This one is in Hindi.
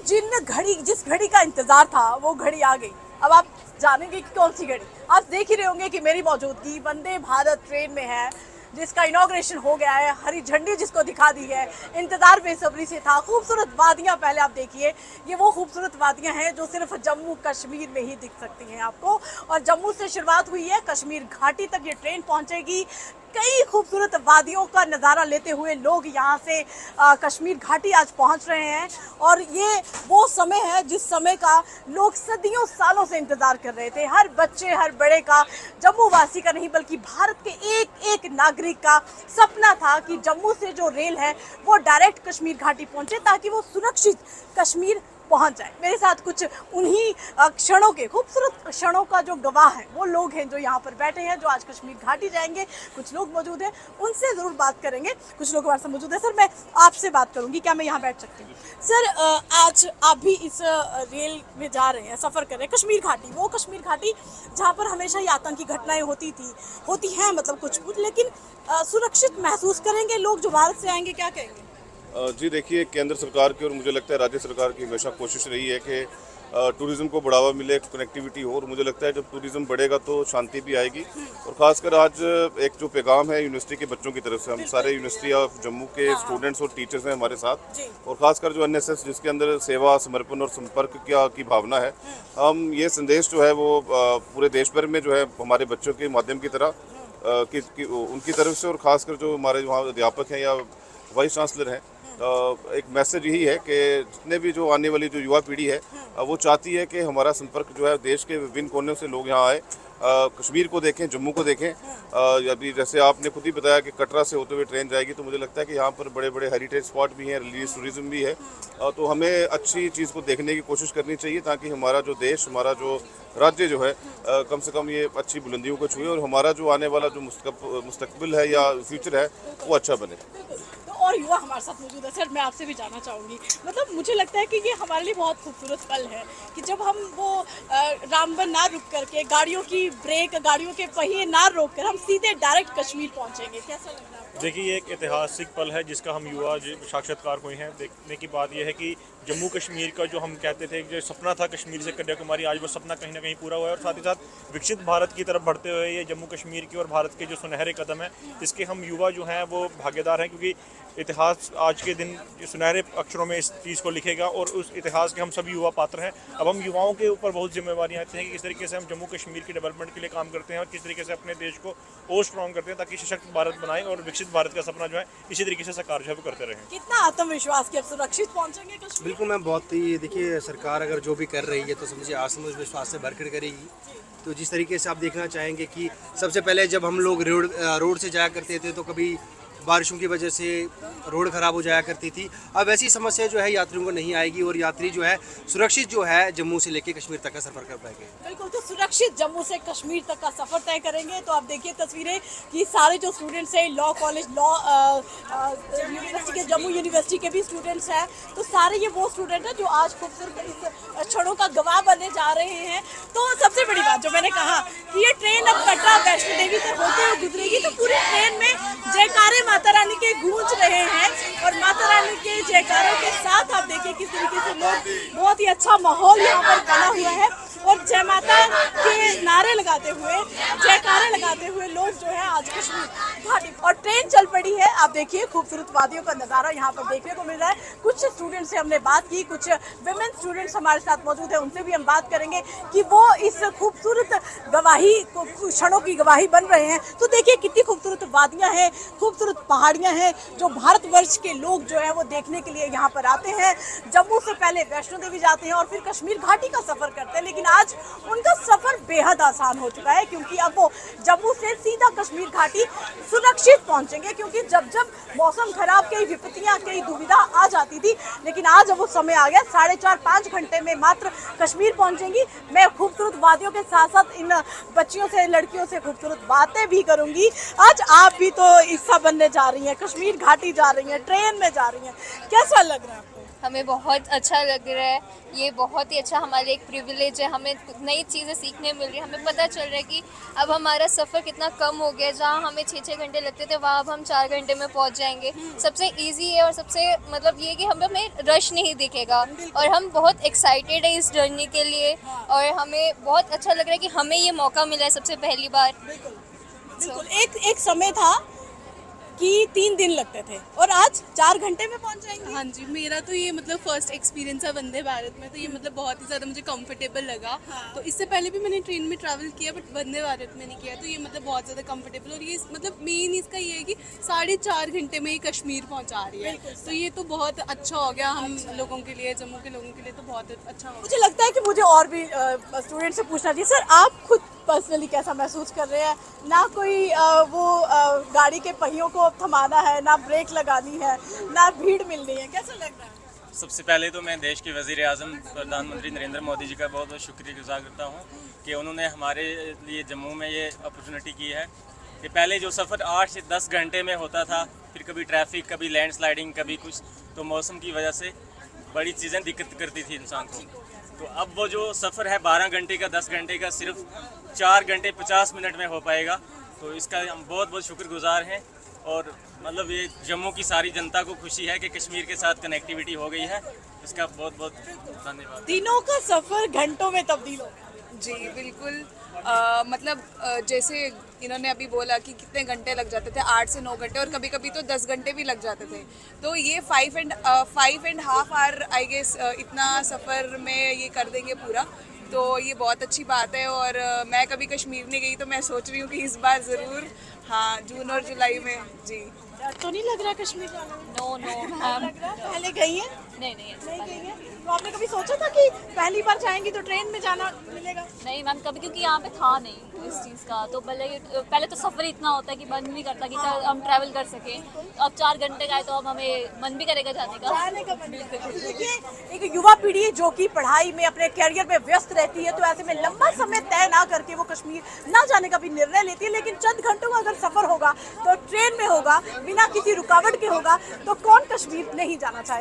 जिस घड़ी का इंतजार था वो घड़ी आ गई। अब आप जानेंगे कि कौन सी घड़ी। आप देख ही रहे होंगे कि मेरी मौजूदगी वंदे भारत ट्रेन में है, जिसका इनॉग्रेशन हो गया है, हरी झंडी जिसको दिखा दी है। इंतजार बेसब्री से था। खूबसूरत वादियां पहले आप देखिए, ये वो खूबसूरत वादियां हैं जो सिर्फ जम्मू कश्मीर में ही दिख सकती हैं आपको। और जम्मू से शुरुआत हुई है, कश्मीर घाटी तक ये ट्रेन पहुंचेगी। कई खूबसूरत वादियों का नज़ारा लेते हुए लोग यहाँ से कश्मीर घाटी आज पहुँच रहे हैं। और ये वो समय है जिस समय का लोग सदियों सालों से इंतज़ार कर रहे थे। हर बच्चे, हर बड़े का, जम्मू वासी का नहीं बल्कि भारत के एक एक नागरिक का सपना था कि जम्मू से जो रेल है वो डायरेक्ट कश्मीर घाटी पहुँचे, ताकि वो सुरक्षित कश्मीर पहुंच जाए। मेरे साथ कुछ उन्हीं क्षणों के, खूबसूरत क्षणों का जो गवाह है वो लोग हैं जो यहाँ पर बैठे हैं, जो आज कश्मीर घाटी जाएंगे। कुछ लोग मौजूद हैं, उनसे ज़रूर बात करेंगे। कुछ लोग हमारे साथ मौजूद हैं। सर, मैं आपसे बात करूँगी, क्या मैं यहाँ बैठ सकती हूँ? सर, आज आप भी इस रेल में जा रहे हैं, सफ़र कर रहे हैं कश्मीर घाटी, वो कश्मीर घाटी जहाँ पर हमेशा ही आतंकी घटनाएँ होती हैं, मतलब कुछ, लेकिन सुरक्षित महसूस करेंगे लोग जो भारत से आएंगे, क्या कहेंगे? जी देखिए, केंद्र सरकार की और मुझे लगता है राज्य सरकार की हमेशा कोशिश रही है कि टूरिज़्म को बढ़ावा मिले, कनेक्टिविटी हो। और मुझे लगता है जब टूरिज़्म बढ़ेगा तो शांति भी आएगी। और ख़ासकर आज एक जो पैगाम है यूनिवर्सिटी के बच्चों की तरफ से, हम सारे यूनिवर्सिटी ऑफ जम्मू के स्टूडेंट्स और टीचर्स हैं हमारे साथ, और ख़ासकर जो एनएसएस जिसके अंदर सेवा, समर्पण और संपर्क की भावना है, हम ये संदेश जो है वो पूरे देश भर में जो है हमारे बच्चों के माध्यम की तरह उनकी तरफ से, और ख़ासकर जो हमारे वहाँ अध्यापक हैं या वाइस चांसलर हैं, एक मैसेज यही है कि जितने भी जो आने वाली जो युवा पीढ़ी है वो चाहती है कि हमारा संपर्क जो है देश के विभिन्न कोने से लोग यहाँ आए, कश्मीर को देखें, जम्मू को देखें। अभी जैसे आपने खुद ही बताया कि कटरा से होते हुए ट्रेन जाएगी, तो मुझे लगता है कि यहाँ पर बड़े बड़े हेरिटेज स्पॉट भी हैं, रिलीजियस टूरिज्म भी है। तो हमें अच्छी चीज़ को देखने की कोशिश करनी चाहिए, ताकि हमारा जो देश, हमारा जो राज्य जो है कम से कम ये अच्छी बुलंदियों को छुए, और हमारा जो आने वाला जो मुस्तकबिल है या फ्यूचर है वो अच्छा बने। और युवा हमारे साथ मौजूद है। सर, मैं आपसे भी जानना चाहूँगी, मतलब मुझे लगता है कि ये हमारे लिए बहुत खूबसूरत पल है कि जब हम वो रामबन ना रुक करके, गाड़ियों की ब्रेक, गाड़ियों के पहिए ना रोक कर हम सीधे डायरेक्ट कश्मीर पहुँचेंगे। कैसा लग रहा है आपको? देखिए, ये एक ऐतिहासिक पल है जिसका हम युवा साक्षात्कार हुए हैं। देखने की बात यह है कि जम्मू कश्मीर का जो हम कहते थे जो सपना था कश्मीर से कन्याकुमारी, आज वो सपना कहीं ना कहीं पूरा हुआ है। और साथ ही साथ विकसित भारत की तरफ बढ़ते हुए ये जम्मू कश्मीर की और भारत के जो सुनहरे कदम है, इसके हम युवा जो हैं वो भागीदार हैं, क्योंकि इतिहास आज के दिन सुनहरे अक्षरों में इस चीज़ को लिखेगा और उस इतिहास के हम सभी युवा पात्र हैं। अब हम युवाओं के ऊपर बहुत जिम्मेवारियाँ आती हैं कि किस तरीके से हम जम्मू कश्मीर की डेवलपमेंट के लिए काम करते हैं और किस तरीके से अपने देश को और स्ट्रॉन्ग करते हैं, ताकि सशक्त भारत बनाएं और विकसित भारत का सपना जो है इसी तरीके से साकार जो है करते रहें। कितना आत्मविश्वास कि अब सुरक्षित पहुँचेंगे कश्मीर? बिल्कुल, मैं बहुत ही, देखिए सरकार अगर जो भी कर रही है तो समझिए आत्मविश्वास से भरकर करेगी। तो जिस तरीके से आप देखना चाहेंगे कि सबसे पहले जब हम लोग रोड से जाया करते थे तो कभी बारिशों की वजह से रोड ख़राब हो जाया करती थी। अब ऐसी समस्या जो है यात्रियों को नहीं आएगी, और यात्री जो है सुरक्षित जो है जम्मू से लेकर कश्मीर तक का सफ़र कर पाएंगे। बिल्कुल, तो सुरक्षित जम्मू से कश्मीर तक का सफ़र तय करेंगे। तो आप देखिए तस्वीरें कि सारे जो स्टूडेंट्स हैं, लॉ कॉलेज, लॉ यूनिवर्सिटी के, जम्मू यूनिवर्सिटी के भी स्टूडेंट्स हैं, तो सारे ये वो स्टूडेंट हैं जो आज खूबसूरत इस क्षणों का गवाह बनने जा रहे हैं। तो सबसे बड़ी बात जो मैंने कहा कि ये ट्रेन अब कटरा वैष्णो देवी तक होते हुए गुजरेगी, तो पूरी ट्रेन में जयकारे माता रानी के गूंज रहे हैं। और माता रानी के जयकारों के साथ आप देखिए किस तरीके से लोग, बहुत ही अच्छा माहौल यहाँ पर बना हुआ है, और जय माता के नारे लगाते हुए, जयकारे लगाते हुए लोग जो है आज कश्मीर घाटी, और ट्रेन चल पड़ी है। आप देखिए खूबसूरत वादियों का नज़ारा यहाँ पर देखने को मिल रहा है। कुछ स्टूडेंट्स से हमने बात की, कुछ विमेन स्टूडेंट्स हमारे साथ मौजूद है, उनसे भी हम बात करेंगे कि वो इस खूबसूरत गवाही क्षणों की गवाही बन रहे हैं। तो देखिए कितनी खूबसूरत वादियाँ हैं, खूबसूरत पहाड़ियाँ हैं, जो भारतवर्ष के लोग जो है वो देखने के लिए यहाँ पर आते हैं। जम्मू से पहले वैष्णो देवी जाते हैं और फिर कश्मीर घाटी का सफ़र करते हैं, लेकिन आज उनका सफ़र बेहद आसान हो चुका है, क्योंकि अब वो जम्मू से सीधा कश्मीर घाटी सुरक्षित पहुँचेंगे। क्योंकि जब जब मौसम खराब, कई विपत्तियाँ, कई दुविधा आ जाती थी, लेकिन आज अब वो समय आ गया, 4.5-5 घंटे में मात्र कश्मीर पहुँचेंगी। मैं खूबसूरत वादियों के साथ साथ इन बच्चियों से, लड़कियों से खूबसूरत बातें भी करूँगी। आज आप भी तो हिस्सा बनने जा रही हैं, कश्मीर घाटी जा रही हैं, ट्रेन में जा रही हैं, कैसा लग रहा है आपको? हमें बहुत अच्छा लग रहा है। ये बहुत ही अच्छा हमारे लिए एक प्रिविलेज है, हमें नई चीज़ें सीखने मिल रही है। हमें पता चल रहा है कि अब हमारा सफ़र कितना कम हो गया है। जहाँ हमें 6-6 घंटे लगते थे वहाँ अब हम 4 घंटे में पहुँच जाएंगे। सबसे इजी है और सबसे मतलब ये कि हमें रश नहीं दिखेगा और हम बहुत एक्साइटेड है इस जर्नी के लिए और हमें बहुत अच्छा लग रहा है कि हमें ये मौका मिला है सबसे पहली बार। बिल्कुल एक समय था कि 3 दिन लगते थे और आज 4 घंटे में पहुंच जाएंगे। हाँ जी, मेरा तो ये मतलब फर्स्ट एक्सपीरियंस है वंदे भारत में, तो ये मतलब बहुत ही ज़्यादा मुझे कंफर्टेबल लगा। तो इससे पहले भी मैंने ट्रेन में ट्रैवल किया बट वंदे भारत में नहीं किया, तो ये मतलब बहुत ज़्यादा कंफर्टेबल और ये मतलब मेन इसका ये है कि 4.5 घंटे में ये कश्मीर पहुँचा रही है, तो ये तो बहुत अच्छा हो गया हम लोगों के लिए, जम्मू के लोगों के लिए तो बहुत अच्छा हो गया। मुझे लगता है कि मुझे और भी स्टूडेंट से पूछना चाहिए। सर, आप खुद पर्सनली कैसा महसूस कर रहे हैं? ना कोई गाड़ी के पहियों को थमाना है, ना ब्रेक लगानी है, ना भीड़ मिलनी है, कैसा लग रहा है? सबसे पहले तो मैं देश के वज़ीर आज़म प्रधानमंत्री नरेंद्र मोदी जी का बहुत बहुत शुक्रगुजार करता हूँ कि उन्होंने हमारे लिए जम्मू में ये अपॉर्चुनिटी की है कि पहले जो सफ़र 8 से 10 घंटे में होता था, फिर कभी ट्रैफिक, कभी लैंडस्लाइडिंग, कभी कुछ, तो मौसम की वजह से बड़ी चीज़ें दिक्कत करती थी इंसान को। तो अब वो जो सफ़र है 12 घंटे का, 10 घंटे का, सिर्फ 4 घंटे 50 मिनट में हो पाएगा। तो इसका हम बहुत बहुत शुक्रगुजार हैं और मतलब ये जम्मू की सारी जनता को खुशी है कि कश्मीर के साथ कनेक्टिविटी हो गई है। इसका बहुत बहुत धन्यवाद। दिनों का सफर घंटों में तब्दील हो गया। जी बिल्कुल। मतलब जैसे इन्होंने अभी बोला कि कितने घंटे लग जाते थे, 8 से 9 घंटे और कभी कभी तो 10 घंटे भी लग जाते थे। तो ये 5.5 आवर आई गेस इतना सफ़र में ये कर देंगे पूरा, तो ये बहुत अच्छी बात है। और मैं कभी कश्मीर नहीं गई तो मैं सोच रही हूँ कि इस बार ज़रूर, हाँ, जून और जुलाई में। जी, डर तो नहीं लग रहा कश्मीर जाने में? नो लग रहा? पहले गई हैं? नहीं नहीं गई हैं? तो आपने कभी सोचा था कि पहली बार जाएंगी तो ट्रेन में जाना मिलेगा? नहीं मैम, कभी, क्योंकि यहाँ पे था नहीं इस चीज़ का। तो पहले तो सफ़र इतना होता है कि मन नहीं करता कि हम ट्रैवल कर सकें। अब 4 घंटे का है तो अब हमें मन भी करेगा जाने का। जाने का मन नहीं। देखिए, एक युवा पीढ़ी है जो कि पढ़ाई में, अपने कैरियर में व्यस्त रहती है, तो ऐसे में लंबा समय तय ना करके वो कश्मीर ना जाने का भी निर्णय लेती है। लेकिन चंद घंटों का अगर सफर होगा तो ट्रेन में होगा, बिना किसी रुकावट के होगा, तो कौन कश्मीर नहीं जाना चाहेगा?